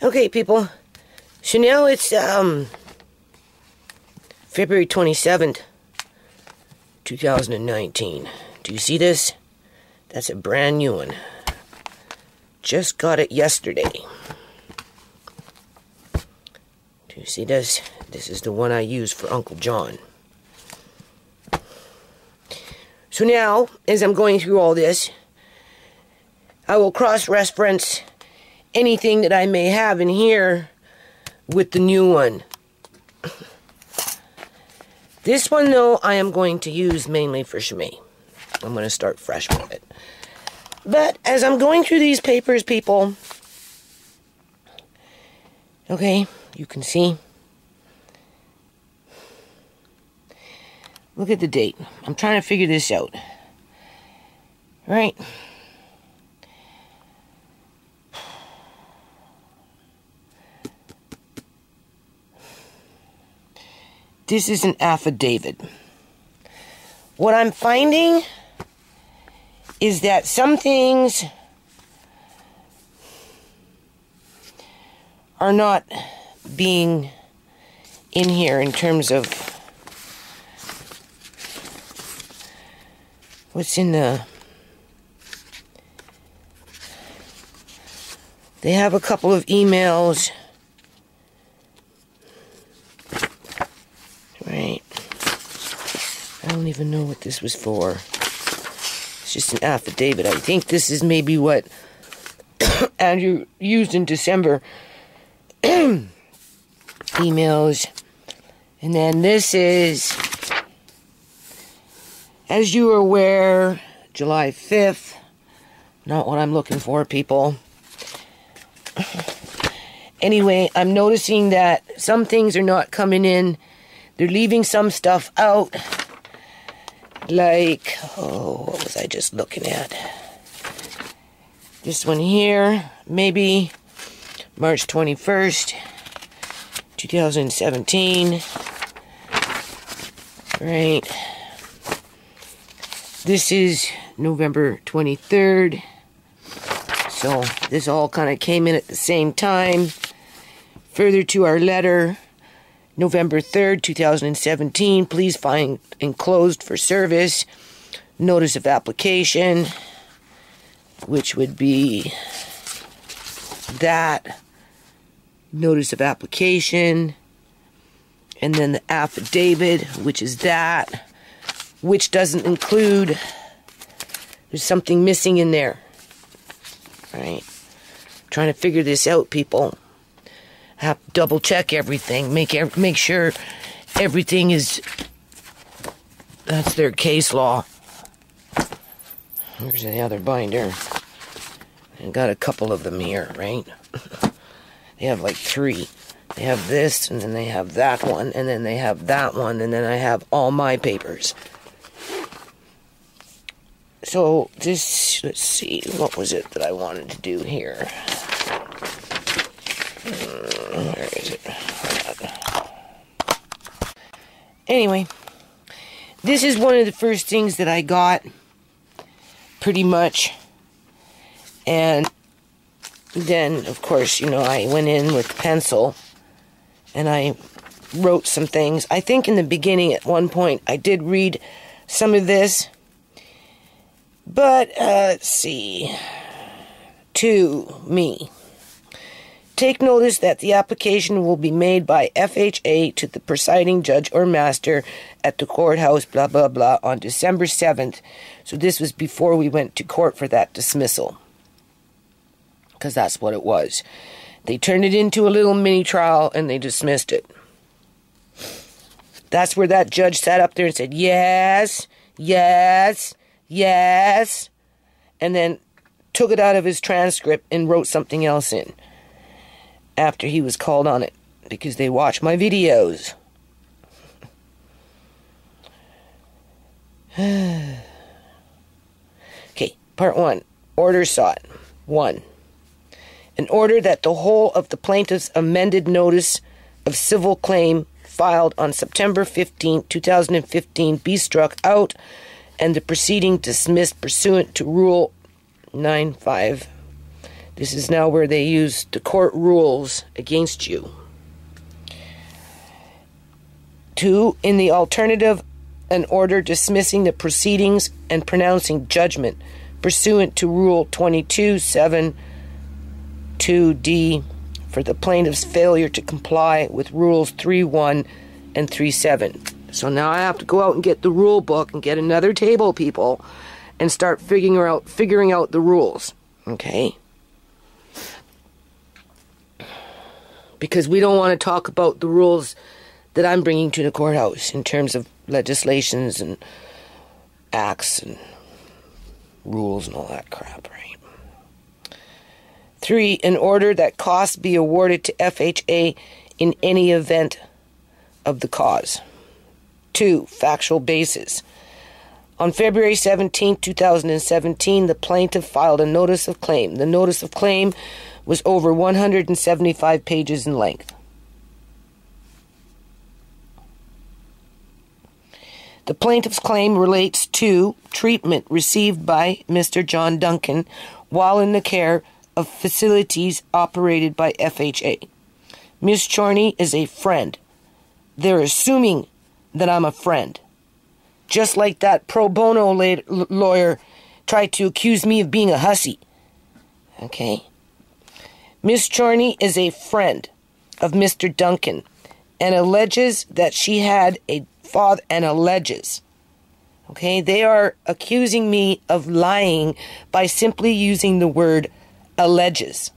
Okay, people. So now it's February 27th, 2019. Do you see this? That's a brand new one. Just got it yesterday. Do you see this? This is the one I use for Uncle John. So now, as I'm going through all this, I will cross-reference anything that I may have in here with the new one. This one, though, I am going to use mainly for ShaMay. I'm going to start fresh with it. But as I'm going through these papers, people, okay, you can see. Look at the date. I'm trying to figure this out. Right? This is an affidavit. What I'm finding is that some things are not being in here in terms of what's in the... They have a couple of emails. Right. I don't even know what this was for. It's just an affidavit. I think this is maybe what Andrew used in December. Emails. And then this is, as you are aware, July 5th. Not what I'm looking for, people. Anyway, I'm noticing that some things are not coming in. They're leaving some stuff out. Like, oh, what was I just looking at? This one here, maybe March 21st, 2017. Right. This is November 23rd. So this all kind of came in at the same time. Further to our letter, November 3rd, 2017, please find enclosed for service notice of application, which would be that notice of application, and then the affidavit, which is that, which doesn't include, there's something missing in there. All right, I'm trying to figure this out, people. Have to double check everything, make sure everything is, that's their case law. Here's the other binder. I got a couple of them here, right? They have like 3. They have this, and then they have that one, and then they have that one, and then I have all my papers. So this, let's see, what was it that I wanted to do here? Where is it? Anyway, this is one of the first things that I got, pretty much. And then, of course, you know, I went in with pencil and I wrote some things. I think in the beginning, at one point, I did read some of this. But, let's see. To me. Take notice that the application will be made by FHA to the presiding judge or master at the courthouse, blah, blah, blah, on December 7th. So this was before we went to court for that dismissal. Because that's what it was. They turned it into a little mini trial and they dismissed it. That's where that judge sat up there and said, yes, yes, yes. And then took it out of his transcript and wrote something else in. After he was called on it, because they watch my videos. Okay, part 1. Order sought. 1. An order that the whole of the plaintiff's amended notice of civil claim filed on September 15, 2015 be struck out and the proceeding dismissed pursuant to Rule 9.5. This is now where they use the court rules against you. 2, in the alternative, an order dismissing the proceedings and pronouncing judgment pursuant to Rule 22.7.2d for the plaintiff's failure to comply with Rules 3.1 and 3.7. So now I have to go out and get the rule book and get another table, people, and start figuring out the rules. Okay? Because we don't want to talk about the rules that I'm bringing to the courthouse in terms of legislations and acts and rules and all that crap, right? 3, an order that costs be awarded to FHA in any event of the cause. 2, factual basis. On February 17, 2017, the plaintiff filed a notice of claim. The notice of claim was over 175 pages in length. The plaintiff's claim relates to treatment received by Mr. John Duncan while in the care of facilities operated by FHA. Ms. Chorney is a friend. They're assuming that I'm a friend. Just like that pro bono lawyer tried to accuse me of being a hussy. Okay? Ms. Chorney is a friend of Mr. Duncan and alleges that she had a father, and alleges. Okay? They are accusing me of lying by simply using the word alleges.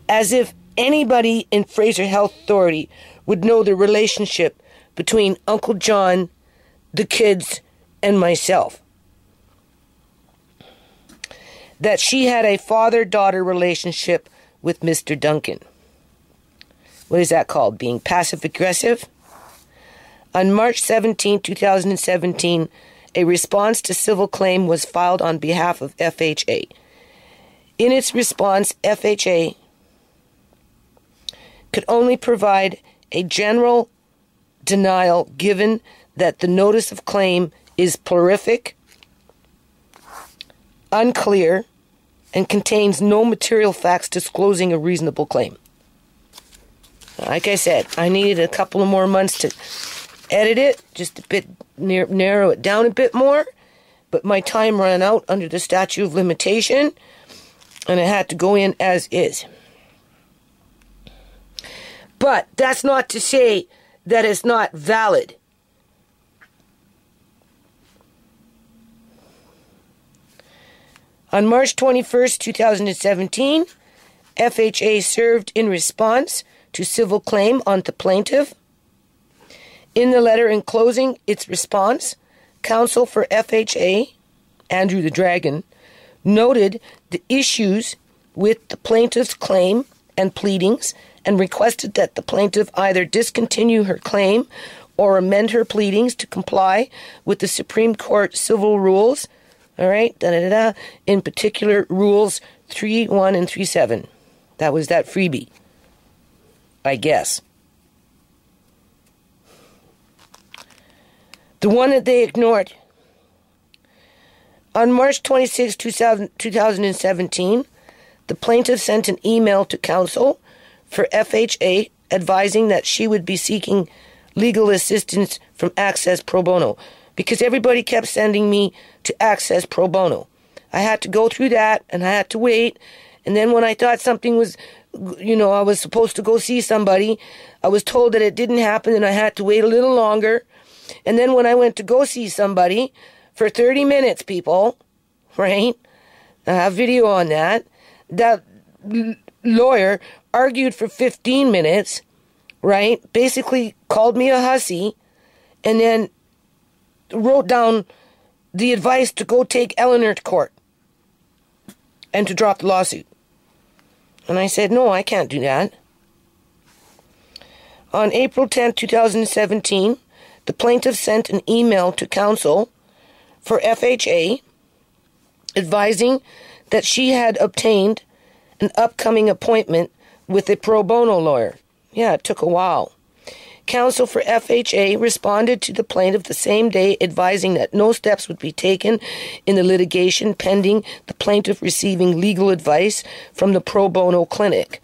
As if anybody in Fraser Health Authority would know the relationship between Uncle John, the kids, and myself. That she had a father-daughter relationship with Mr. Duncan. What is that called? Being passive-aggressive? On March 17, 2017, a response to civil claim was filed on behalf of FHA. In its response, FHA could only provide a general denial given that the notice of claim is prolific, unclear, and contains no material facts disclosing a reasonable claim. Like I said, I needed a couple of more months to edit it, just a bit, narrow it down a bit more, but my time ran out under the statute of limitation, and it had to go in as is. But that's not to say that it's not valid. On March 21st, 2017, FHA served in response to civil claim on the plaintiff. In the letter enclosing its response, counsel for FHA, Andrew the Dragon, noted the issues with the plaintiff's claim and pleadings and requested that the plaintiff either discontinue her claim or amend her pleadings to comply with the Supreme Court civil rules, all right, in particular rules 3.1 and 3.7. That was that freebie, I guess. The one that they ignored. On March 26, 2017, the plaintiff sent an email to counsel for FHA advising that she would be seeking legal assistance from Access Pro Bono, because everybody kept sending me to Access Pro Bono. I had to go through that, and I had to wait, and then when I thought something was, I was supposed to go see somebody, I was told that it didn't happen, and I had to wait a little longer. And then when I went to go see somebody for 30 minutes, people, right? I have video on that. That lawyer argued for 15 minutes, right? Basically called me a hussy and then wrote down the advice to go take Eleanor to court and to drop the lawsuit. And I said, no, I can't do that. On April 10, 2017, the plaintiff sent an email to counsel for FHA advising that she had obtained an upcoming appointment with a pro bono lawyer. Yeah, it took a while. Counsel for FHA responded to the plaintiff the same day, advising that no steps would be taken in the litigation pending the plaintiff receiving legal advice from the pro bono clinic.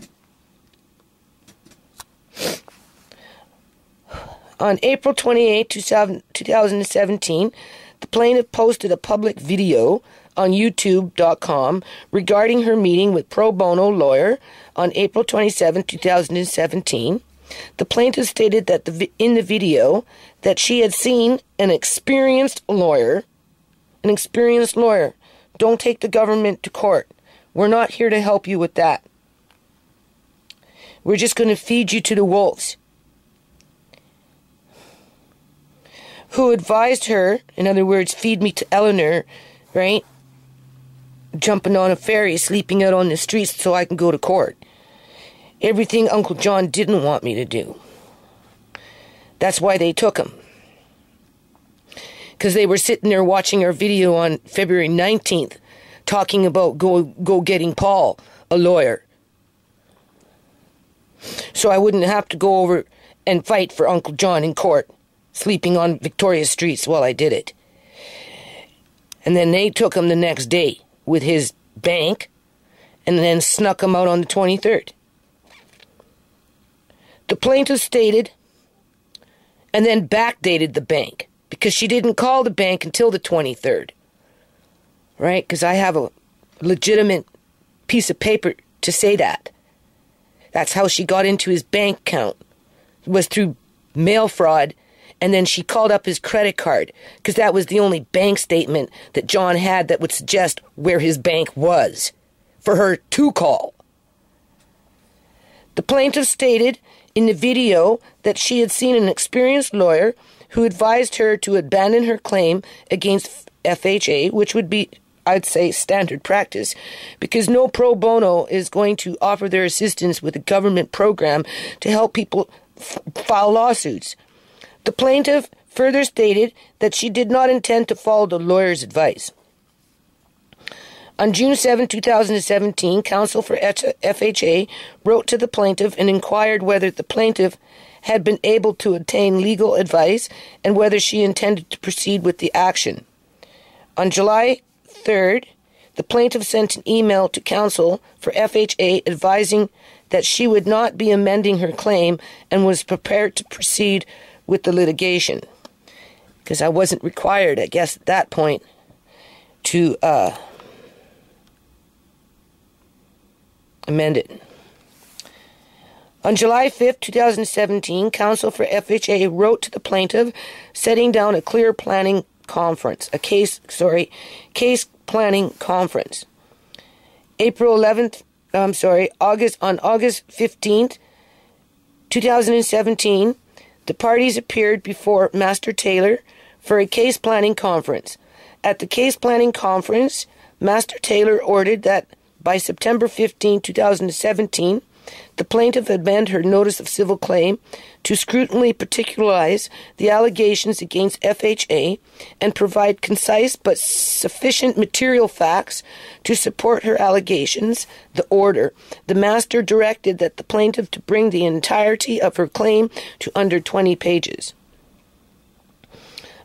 On April 28, 2017, the plaintiff posted a public video on youtube.com regarding her meeting with pro bono lawyer on April 27, 2017. The plaintiff stated that in the video that she had seen an experienced lawyer. Don't take the government to court. We're not here to help you with that. We're just going to feed you to the wolves. Who advised her, in other words, feed me to Eleanor, right? Jumping on a ferry, sleeping out on the streets so I can go to court. Everything Uncle John didn't want me to do. That's why they took him. Because they were sitting there watching our video on February 19th, talking about go getting Paul, a lawyer. So I wouldn't have to go over and fight for Uncle John in court, sleeping on Victoria streets while I did it. And then they took him the next day with his bank, and then snuck him out on the 23rd. The plaintiff stated, and then backdated the bank, because she didn't call the bank until the 23rd. Right? Because I have a legitimate piece of paper to say that. That's how she got into his bank account. It was through mail fraud, and then she called up his credit card, because that was the only bank statement that John had that would suggest where his bank was for her to call. The plaintiff stated in the video that she had seen an experienced lawyer who advised her to abandon her claim against FHA, which would be, I'd say, standard practice, because no pro bono is going to offer their assistance with a government program to help people file lawsuits. The plaintiff further stated that she did not intend to follow the lawyer's advice. On June 7, 2017, counsel for FHA wrote to the plaintiff and inquired whether the plaintiff had been able to obtain legal advice and whether she intended to proceed with the action. On July 3rd, the plaintiff sent an email to counsel for FHA advising that she would not be amending her claim and was prepared to proceed with the litigation. Because I wasn't required, I guess, at that point to amend it. On July 5th, 2017, counsel for FHA wrote to the plaintiff setting down a case planning conference. On August 15th, 2017, the parties appeared before Master Taylor for a case planning conference. At the case planning conference, Master Taylor ordered that by September 15, 2017, the plaintiff amend her notice of civil claim to scrutinally particularize the allegations against FHA and provide concise but sufficient material facts to support her allegations. The order, the master directed that the plaintiff to bring the entirety of her claim to under 20 pages.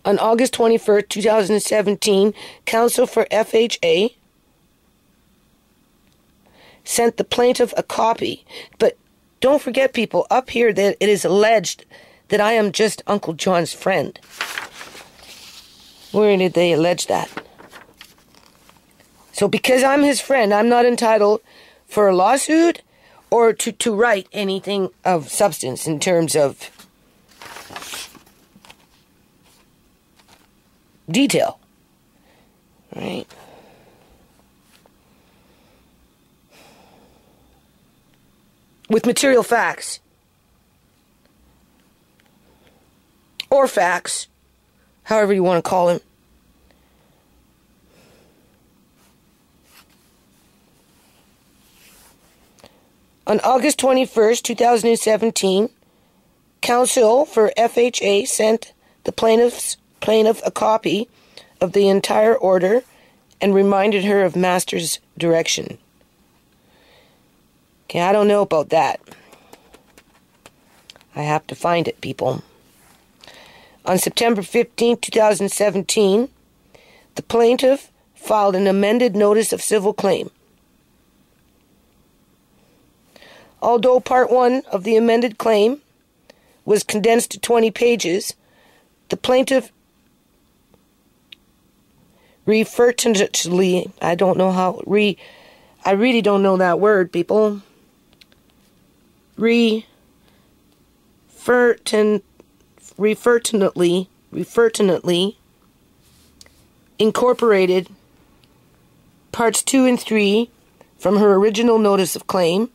On August 21st, 2017, counsel for FHA sent the plaintiff a copy. But don't forget, people, up here that it is alleged that I am just Uncle John's friend. Where did they allege that? So because I'm his friend, I'm not entitled for a lawsuit or to write anything of substance in terms of detail. Right? With material facts. Or facts. However you want to call them. On August 21st, 2017, counsel for FHA sent the plaintiff a copy of the entire order and reminded her of Master's direction. Okay, I don't know about that. I have to find it, people. On September 15, 2017, the plaintiff filed an amended notice of civil claim. Although Part 1 of the amended claim was condensed to 20 pages, the plaintiff refertently, I really don't know that word, people. Refertently incorporated parts 2 and 3 from her original notice of claim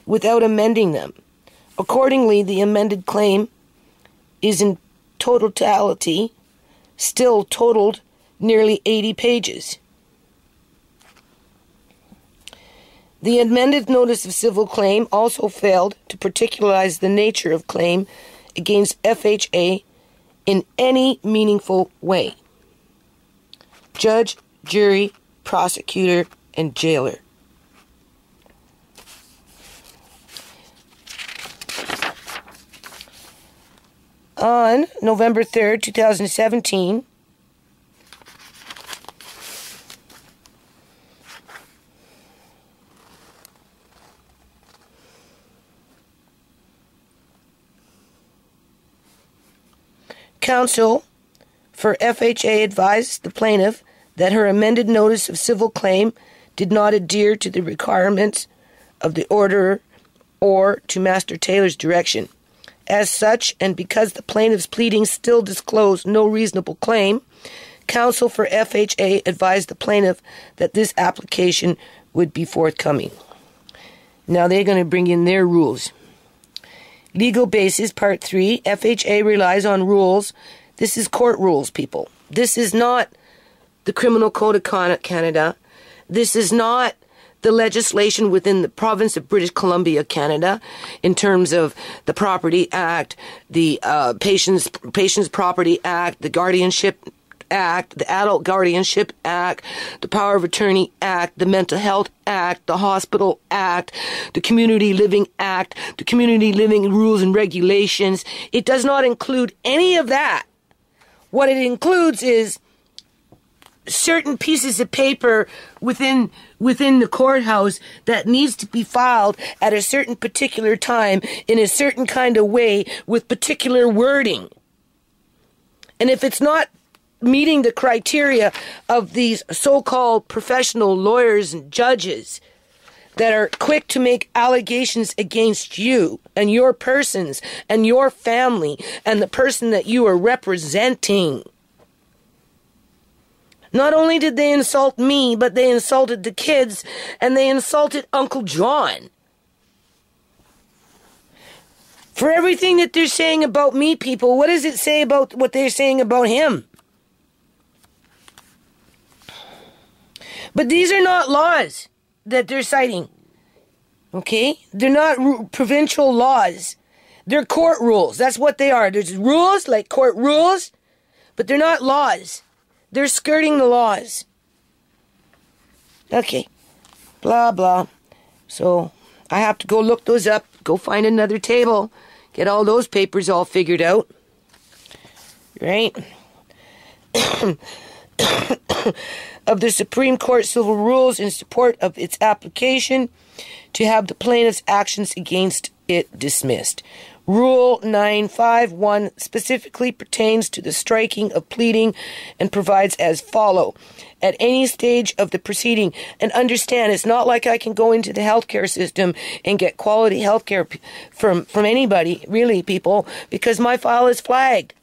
without amending them. Accordingly, the amended claim is in totality still totaled nearly 80 pages. The amended notice of civil claim also failed to particularize the nature of claim against FHA in any meaningful way. Judge, jury, prosecutor, and jailer. On November 3rd, 2017, counsel for FHA advised the plaintiff that her amended notice of civil claim did not adhere to the requirements of the order or to Master Taylor's direction. As such, and because the plaintiff's pleadings still disclosed no reasonable claim, counsel for FHA advised the plaintiff that this application would be forthcoming. Now they're going to bring in their rules. Legal basis, Part 3, FHA relies on rules. This is court rules, people. This is not the Criminal Code of Canada. This is not the legislation within the province of British Columbia, Canada, in terms of the Property Act, the Patients Property Act, the Guardianship Act, the Adult Guardianship Act, the Power of Attorney Act, the Mental Health Act, the Hospital Act, the Community Living Act, the Community Living Rules and Regulations. It does not include any of that. What it includes is certain pieces of paper within the courthouse that needs to be filed at a certain particular time in a certain kind of way with particular wording. And if it's not meeting the criteria of these so-called professional lawyers and judges that are quick to make allegations against you and your persons and your family and the person that you are representing, not only did they insult me, but they insulted the kids and they insulted Uncle John. For everything that they're saying about me, people, what does it say about what they're saying about him? But these are not laws that they're citing. Okay? They're not provincial laws. They're court rules. That's what they are. There's rules, like court rules, but they're not laws. They're skirting the laws. Okay. Blah, blah. So, I have to go look those up, go find another table, get all those papers all figured out. Right? Of the Supreme Court civil rules in support of its application to have the plaintiff's actions against it dismissed. Rule 951 specifically pertains to the striking of pleading and provides as follow. At any stage of the proceeding, and understand, it's not like I can go into the healthcare system and get quality healthcare from anybody, really, people, because my file is flagged.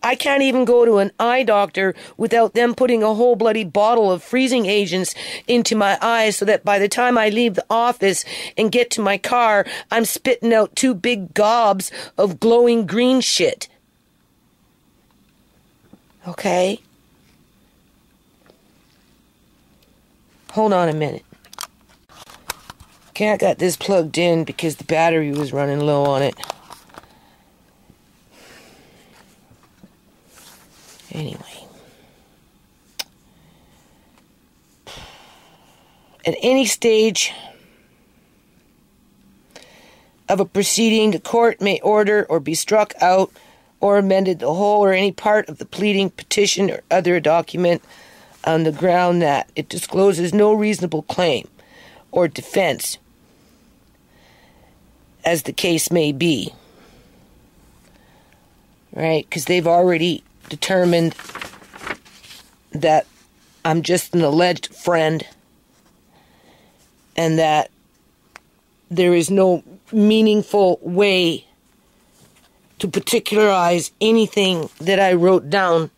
I can't even go to an eye doctor without them putting a whole bloody bottle of freezing agents into my eyes so that by the time I leave the office and get to my car, I'm spitting out 2 big gobs of glowing green shit. Okay? Hold on a minute. Okay, I got this plugged in because the battery was running low on it. Anyway, at any stage of a proceeding, the court may order or be struck out or amended the whole or any part of the pleading, petition, or other document on the ground that it discloses no reasonable claim or defense, as the case may be. Right? Because they've already determined that I'm just an alleged friend and that there is no meaningful way to particularize anything that I wrote down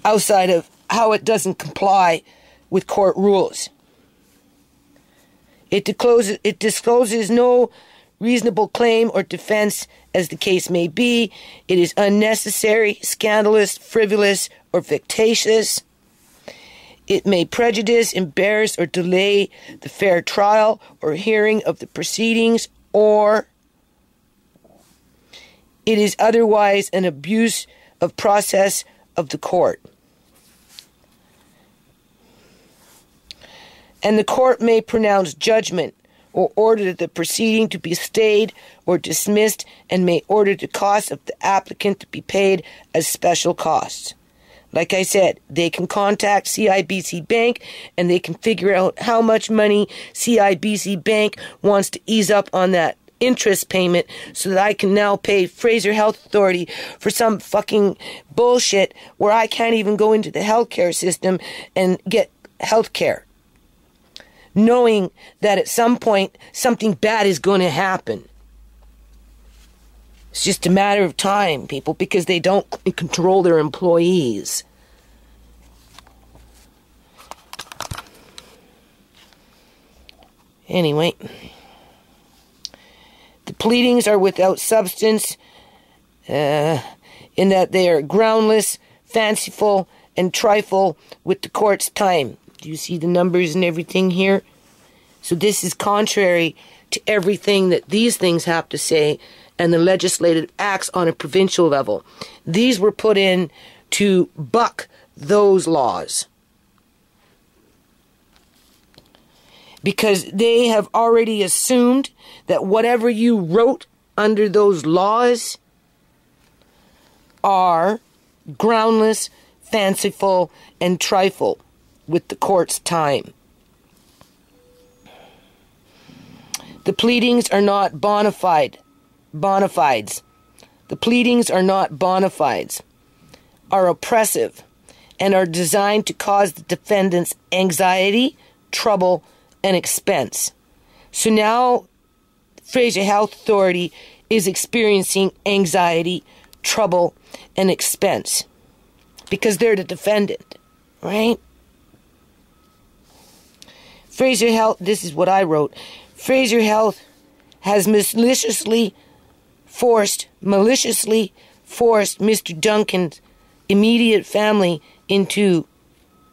outside of how it doesn't comply with court rules. It discloses no reasonable claim or defense, as the case may be. It is unnecessary, scandalous, frivolous, or vexatious. It may prejudice, embarrass, or delay the fair trial or hearing of the proceedings, or it is otherwise an abuse of process of the court. And the court may pronounce judgment or order the proceeding to be stayed or dismissed, and may order the cost of the applicant to be paid as special costs. Like I said, they can contact CIBC Bank and they can figure out how much money CIBC Bank wants to ease up on that interest payment so that I can now pay Fraser Health Authority for some fucking bullshit where I can't even go into the healthcare system and get healthcare, knowing that at some point something bad is going to happen. It's just a matter of time, people, because they don't control their employees. Anyway, the pleadings are without substance in that they are groundless, fanciful, and trifle with the court's time. Do you see the numbers and everything here? So this is contrary to everything that these things have to say and the legislative acts on a provincial level. These were put in to buck those laws, because they have already assumed that whatever you wrote under those laws are groundless, fanciful, and trifle with the court's time. The pleadings are not bona fides. The pleadings are not bona fides, are oppressive, and are designed to cause the defendants anxiety, trouble, and expense. So now Fraser Health Authority is experiencing anxiety, trouble, and expense because they're the defendant, right? Fraser Health, this is what I wrote. Fraser Health has maliciously forced Mr. Duncan's immediate family into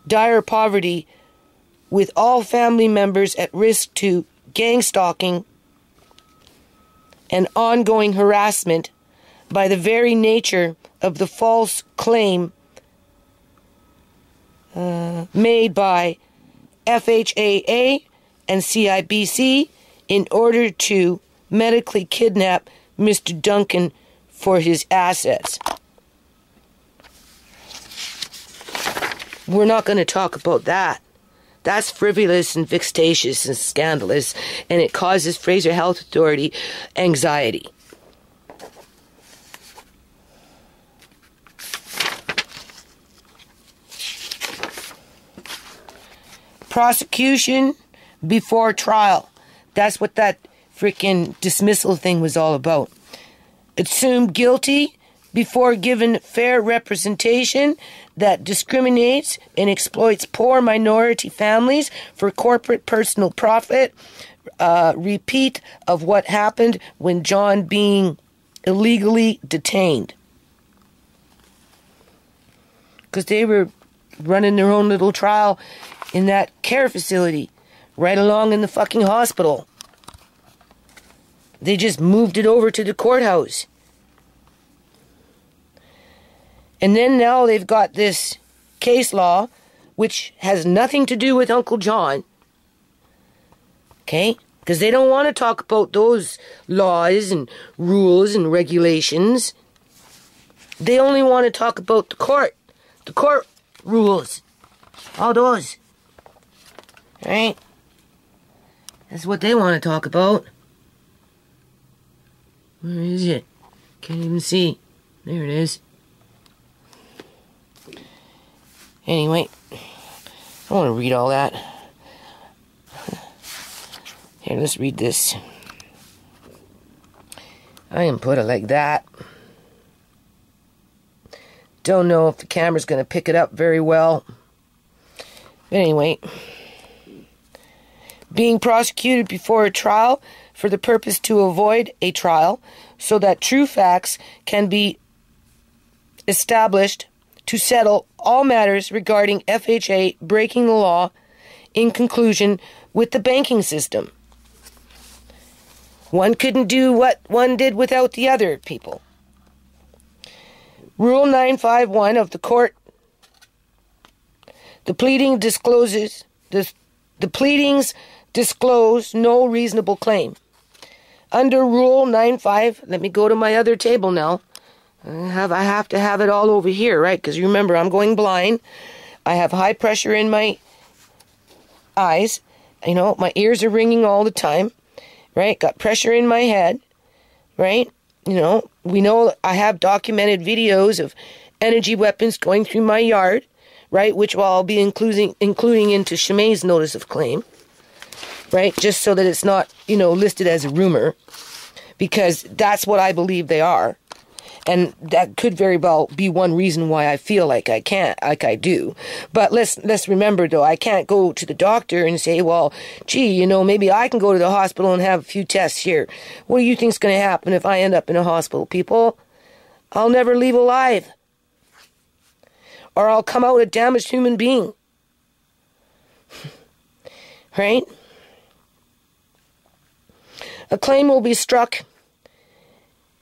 dire poverty, with all family members at risk to gang stalking and ongoing harassment by the very nature of the false claim made by FHAA and CIBC in order to medically kidnap Mr. Duncan for his assets. We're not going to talk about that. That's frivolous and vexatious and scandalous, and it causes Fraser Health Authority anxiety. Prosecution before trial. That's what that freaking dismissal thing was all about. Assumed guilty before given fair representation that discriminates and exploits poor minority families for corporate personal profit. Repeat of what happened when John being illegally detained. Because they were running their own little trial in that care facility right along in the fucking hospital. They just moved it over to the courthouse. And then now they've got this case law, which has nothing to do with Uncle John, Okay? Because they don't want to talk about those laws and rules and regulations. They only want to talk about the court rules. All those. Right? That's what they want to talk about. Where is it? Can't even see. There it is. Anyway, I want to read all that. Here, let's read this. I can put it like that. Don't know if the camera's going to pick it up very well. But anyway, being prosecuted before a trial for the purpose to avoid a trial so that true facts can be established to settle all matters regarding FHA breaking the law in conclusion with the banking system. One couldn't do what one did without the other, people. Rule 951 of the court. The pleadings disclose no reasonable claim. Under Rule 95, let me go to my other table now. I have to have it all over here, right? Because remember, I'm going blind. I have high pressure in my eyes. You know, my ears are ringing all the time, right? Got pressure in my head, right? You know, we know I have documented videos of energy weapons going through my yard, right? Which I'll be including into ShaMay's notice of claim, right? Just so that it's not, you know, listed as a rumor, because that's what I believe they are. And that could very well be one reason why I feel like I can't, like I do. But let's remember, though, I can't go to the doctor and say, well, gee, you know, maybe I can go to the hospital and have a few tests here. What do you think's going to happen if I end up in a hospital, people? I'll never leave alive. Or I'll come out a damaged human being. Right? A claim will be struck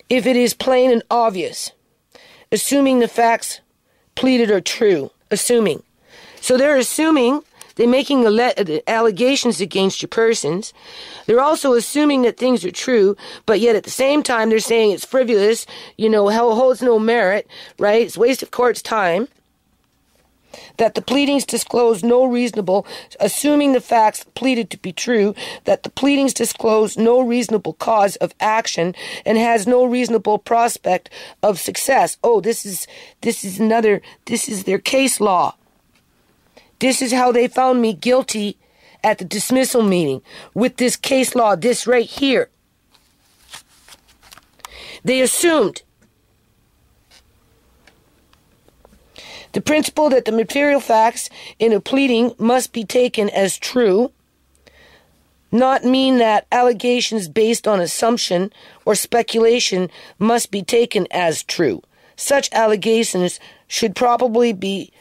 if it is plain and obvious, assuming the facts pleaded are true. Assuming. So they're assuming, they're making allegations against your persons. They're also assuming that things are true, but yet at the same time they're saying it's frivolous, you know, holds no merit, right? It's a waste of court's time. That the pleadings disclose no reasonable, assuming the facts pleaded to be true, that the pleadings disclose no reasonable cause of action and has no reasonable prospect of success. Oh, this is their case law. This is how they found me guilty at the dismissal meeting with this case law, this right here. They assumed the principle that the material facts in a pleading must be taken as true, not mean that allegations based on assumption or speculation must be taken as true. Such allegations should properly be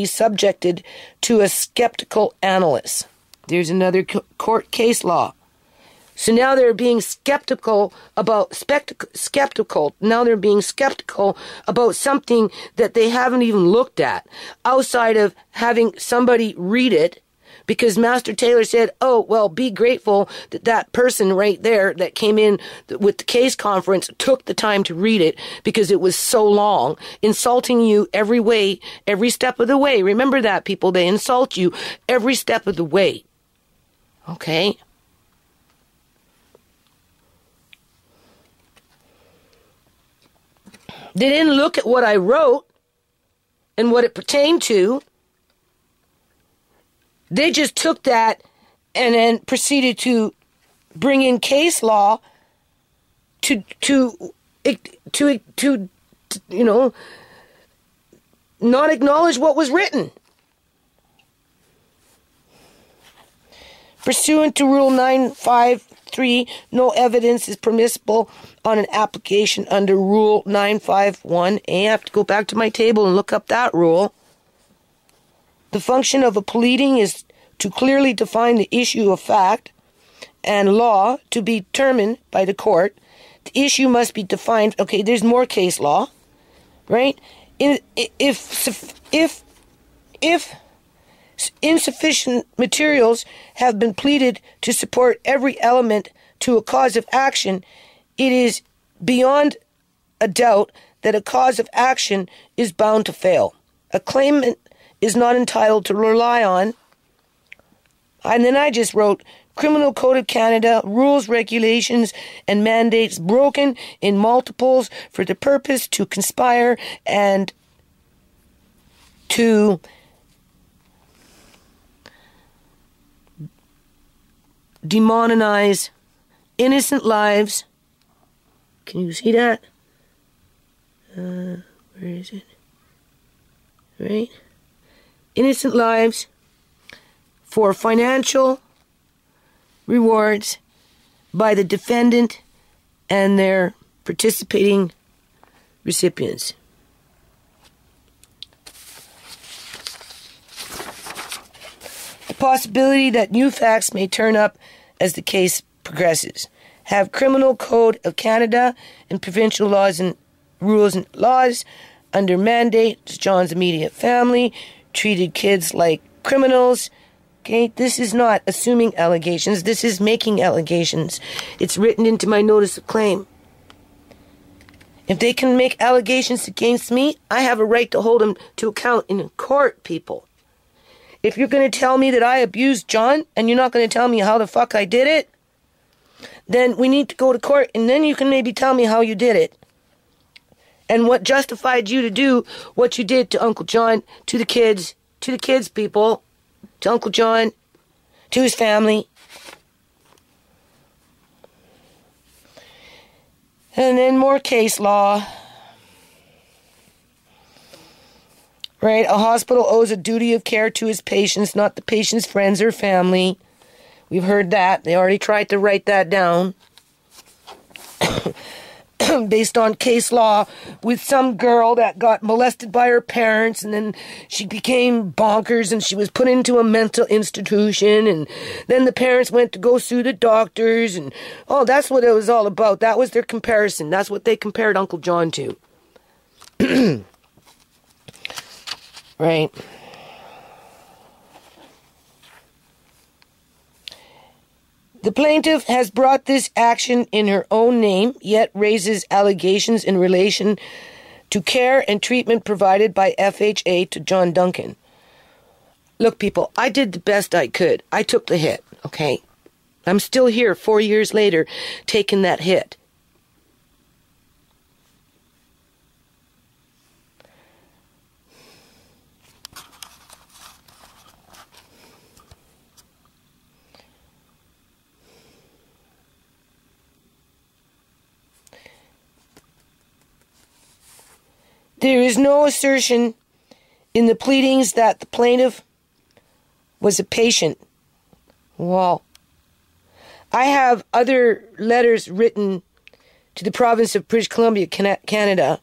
subjected to a skeptical analysis. There's another court case law. So now they're being skeptical about Now they're being skeptical about something that they haven't even looked at, outside of having somebody read it, because Master Taylor said, oh, well, be grateful that that person right there that came in with the case conference took the time to read it, because it was so long, insulting you every way, every step of the way. Remember that, people. They insult you every step of the way. Okay? They didn't look at what I wrote and what it pertained to. They just took that and then proceeded to bring in case law to you know, not acknowledge what was written. Pursuant to Rule 953, no evidence is permissible on an application under Rule 951. I have to go back to my table and look up that rule. The function of a pleading is to clearly define the issue of fact and law to be determined by the court. The issue must be defined. Okay, there's more case law, right? If Insufficient materials have been pleaded to support every element to a cause of action. It is beyond a doubt that a cause of action is bound to fail. A claimant is not entitled to rely on. And then I just wrote, Criminal Code of Canada, rules, regulations, and mandates broken in multiples for the purpose to conspire and to demonize innocent lives. Can you see that? Where is it? Right? Innocent lives for financial rewards by the defendant and their participating recipients. The possibility that new facts may turn up as the case progresses. Have Criminal Code of Canada and provincial laws and rules and laws under mandate. John's immediate family treated kids like criminals. Okay, this is not assuming allegations. This is making allegations. It's written into my notice of claim. If they can make allegations against me, I have a right to hold them to account in court, people. If you're going to tell me that I abused John and you're not going to tell me how the fuck I did it, then we need to go to court, and then you can maybe tell me how you did it. And what justified you to do what you did to Uncle John, to the kids, people, to Uncle John, to his family. And then more case law. Right? A hospital owes a duty of care to his patients, not the patient's friends or family. We've heard that. They already tried to write that down. Based on case law with some girl that got molested by her parents, and then she became bonkers and she was put into a mental institution, and then the parents went to go sue the doctors, and that's what it was all about. That was their comparison. That's what they compared Uncle John to. Right. The plaintiff has brought this action in her own name, yet raises allegations in relation to care and treatment provided by FHA to John Duncan. Look, people, I did the best I could. I took the hit, okay? I'm still here 4 years later taking that hit. There is no assertion in the pleadings that the plaintiff was a patient. Well, I have other letters written to the province of British Columbia, Canada,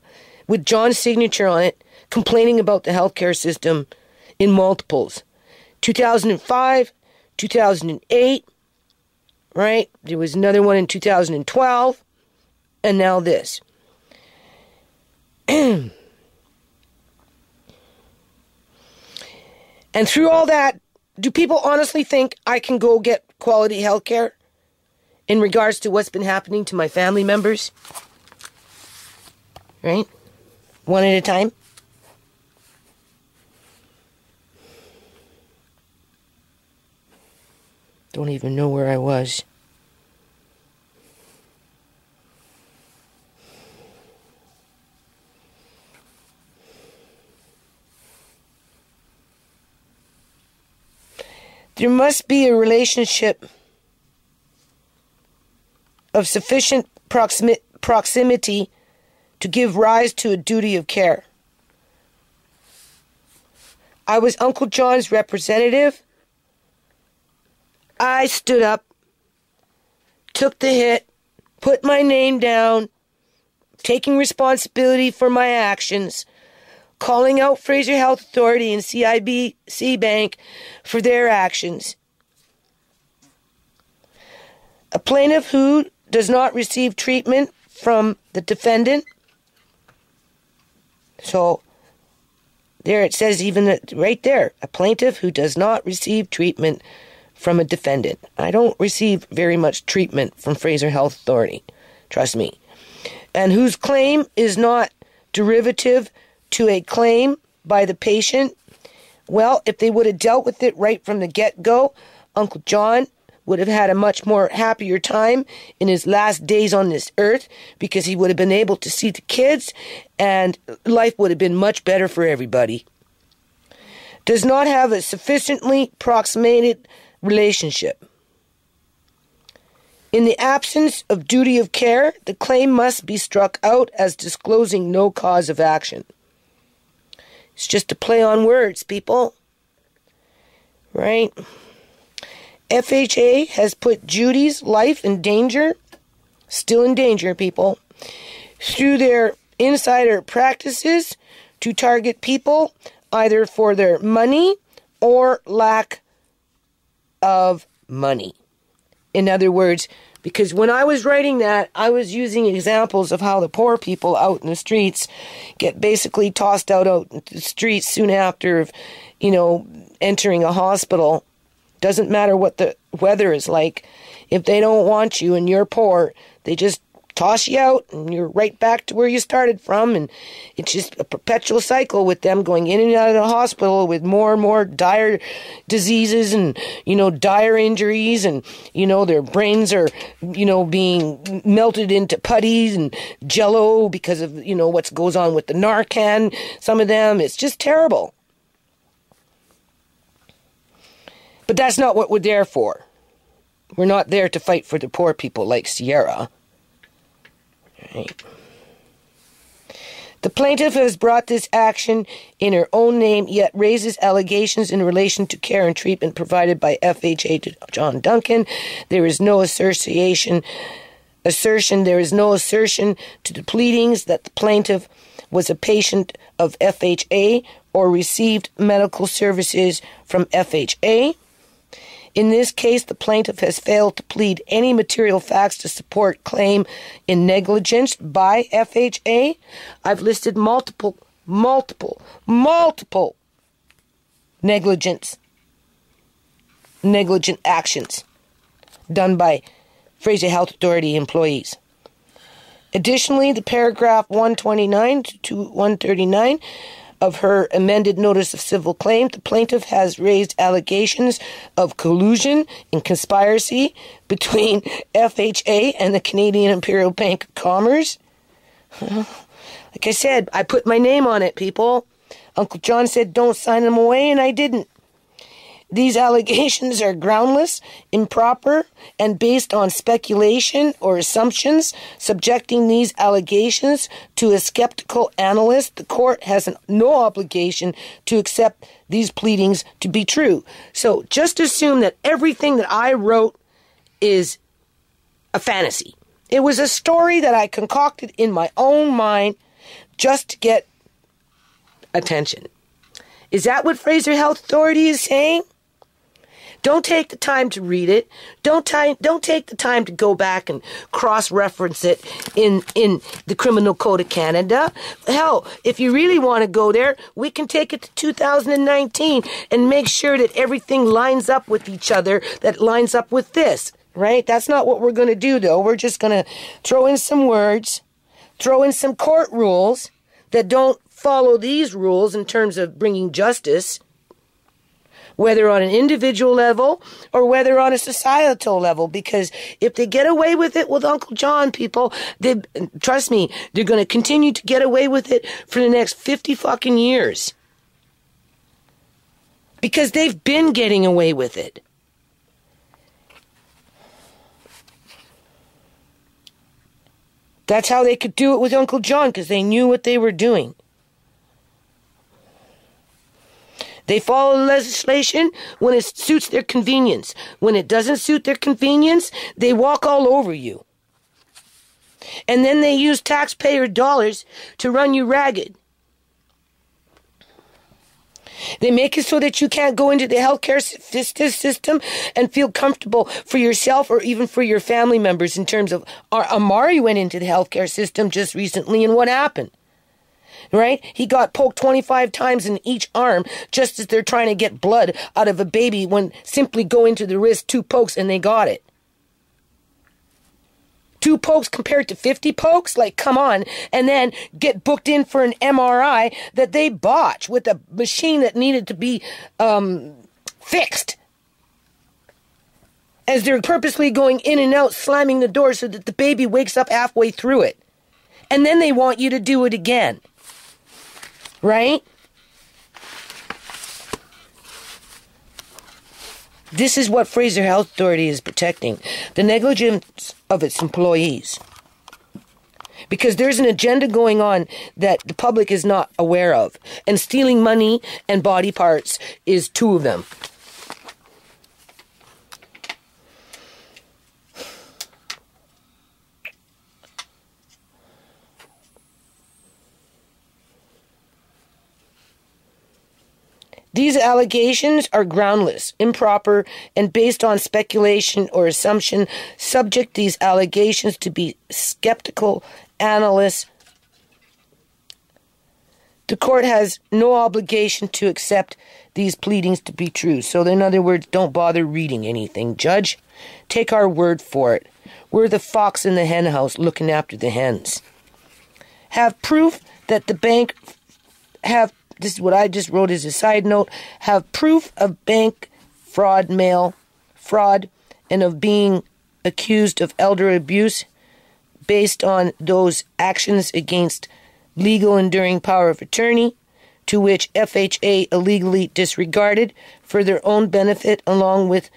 with John's signature on it, complaining about the healthcare system in multiples. 2005, 2008, right? There was another one in 2012, and now this. And through all that, do people honestly think I can go get quality health care in regards to what's been happening to my family members? Right? One at a time? Don't even know where I was. There must be a relationship of sufficient proximity to give rise to a duty of care. I was Uncle John's representative. I stood up, took the hit, put my name down, taking responsibility for my actions, calling out Fraser Health Authority and CIBC Bank for their actions. A plaintiff who does not receive treatment from the defendant, so There it says even that right there, a plaintiff who does not receive treatment from a defendant. I don't receive very much treatment from Fraser Health Authority. Trust me. And whose claim is not derivative to a claim by the patient. Well, if they would have dealt with it right from the get-go, Uncle John would have had a much more happier time in his last days on this earth, because he would have been able to see the kids and life would have been much better for everybody. Does not have a sufficiently approximated relationship. In the absence of duty of care, the claim must be struck out as disclosing no cause of action. It's just a play on words, people. Right? FHA has put Judy's life in danger, still in danger, people, through their insider practices to target people either for their money or lack of money. In other words, because when I was writing that, I was using examples of how the poor people out in the streets get basically tossed out into the streets soon after, entering a hospital. Doesn't matter what the weather is like. If they don't want you and you're poor, they just toss you out and you're right back to where you started from. And it's just a perpetual cycle with them going in and out of the hospital with more and more dire diseases and, dire injuries. And, their brains are, being melted into putties and jello because of, what goes on with the Narcan. Some of them, it's just terrible. But that's not what we're there for. We're not there to fight for the poor people like Sierra. Right. The plaintiff has brought this action in her own name, yet raises allegations in relation to care and treatment provided by FHA to John Duncan. There is no assertion to the pleadings that the plaintiff was a patient of FHA or received medical services from FHA. In this case, the plaintiff has failed to plead any material facts to support claim in negligence by FHA. I've listed multiple negligent actions done by Fraser Health Authority employees. Additionally, the paragraph 129 to 139 of her amended notice of civil claim, the plaintiff has raised allegations of collusion and conspiracy between FHA and the Canadian Imperial Bank of Commerce. Like I said, I put my name on it, people. Uncle John said don't sign them away, and I didn't. These allegations are groundless, improper, and based on speculation or assumptions. Subjecting these allegations to a skeptical analyst, the court has no obligation to accept these pleadings to be true. So just assume that everything that I wrote is a fantasy. It was a story that I concocted in my own mind just to get attention. Is that what Fraser Health Authority is saying? Don't take the time to read it. Don't take the time to go back and cross-reference it in the Criminal Code of Canada. Hell, if you really want to go there, we can take it to 2019 and make sure that everything lines up with each other, that lines up with this, right? That's not what we're going to do, though. We're just going to throw in some words, throw in some court rules that don't follow these rules in terms of bringing justice, whether on an individual level or whether on a societal level. Because if they get away with it with Uncle John, people, trust me, they're going to continue to get away with it for the next 50 fucking years. Because they've been getting away with it. That's how they could do it with Uncle John, because they knew what they were doing. They follow the legislation when it suits their convenience. When it doesn't suit their convenience, they walk all over you. And then they use taxpayer dollars to run you ragged. They make it so that you can't go into the healthcare system and feel comfortable for yourself or even for your family members. In terms of, Amari went into the healthcare system just recently, and what happened? right? He got poked 25 times in each arm just as they're trying to get blood out of a baby when simply go into the wrist, 2 pokes, and they got it. 2 pokes compared to 50 pokes? Like, come on. And then get booked in for an MRI that they botch with a machine that needed to be fixed. As they're purposely going in and out, slamming the door so that the baby wakes up halfway through it. And then they want you to do it again. Right? This is what Fraser Health Authority is protecting. The negligence of its employees. Because there's an agenda going on that the public is not aware of. And stealing money and body parts is 2 of them. These allegations are groundless, improper, and based on speculation or assumption. Subject these allegations to be skeptical analysts. The court has no obligation to accept these pleadings to be true. So in other words, don't bother reading anything. Judge, take our word for it. We're the fox in the hen house looking after the hens. Have proof that the bank this is what I just wrote as a side note, have proof of bank fraud, and of being accused of elder abuse based on those actions against legal enduring power of attorney, to which FHA illegally disregarded for their own benefit along with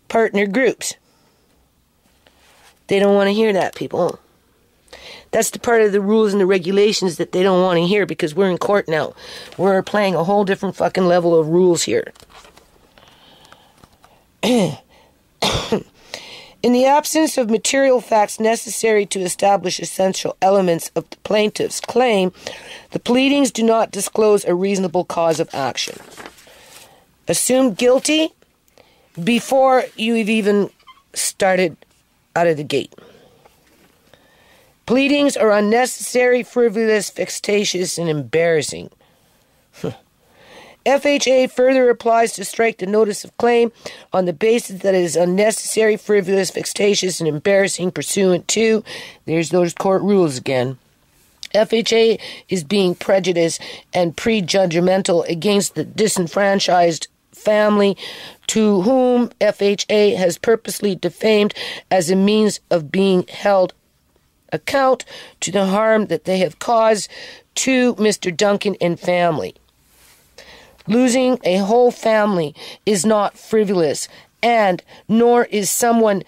partner groups. They don't want to hear that, people. That's the part of the rules and the regulations that they don't want to hear because we're in court now. We're playing a whole different fucking level of rules here. In the absence of material facts necessary to establish essential elements of the plaintiff's claim, the pleadings do not disclose a reasonable cause of action. Assumed guilty before you've even started out of the gate. Pleadings are unnecessary, frivolous, vexatious, and embarrassing. FHA further applies to strike the notice of claim on the basis that it is unnecessary, frivolous, vexatious, and embarrassing pursuant to, there's those court rules again. FHA is being prejudiced and prejudgmental against the disenfranchised family to whom FHA has purposely defamed as a means of being held account to the harm that they have caused to Mr. Duncan and family. Losing a whole family is not frivolous, and nor is someone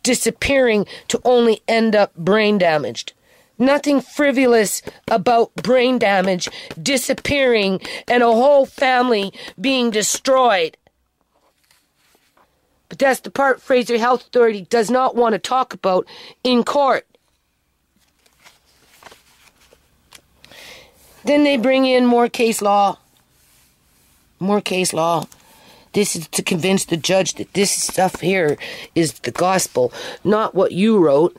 disappearing to only end up brain damaged. Nothing frivolous about brain damage, disappearing, and a whole family being destroyed. But that's the part Fraser Health Authority does not want to talk about in court. Then they bring in more case law. More case law. This is to convince the judge that this stuff here is the gospel, not what you wrote.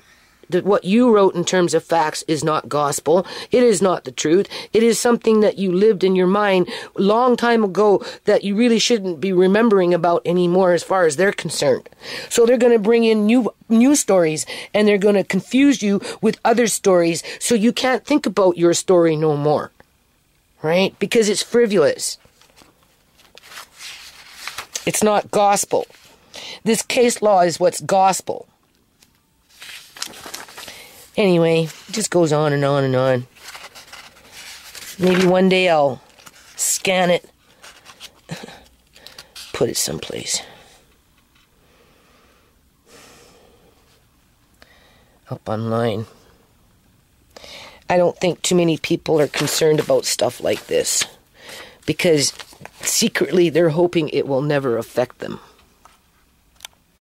That what you wrote in terms of facts is not gospel. It is not the truth. It is something that you lived in your mind a long time ago that you really shouldn't be remembering about anymore as far as they're concerned. So they're going to bring in new stories, and they're going to confuse you with other stories so you can't think about your story no more. Right? Because it's frivolous. It's not gospel. This case law is what's gospel. Anyway, it just goes on and on and on. Maybe one day I'll scan it, put it someplace. Up online. I don't think too many people are concerned about stuff like this because secretly they're hoping it will never affect them.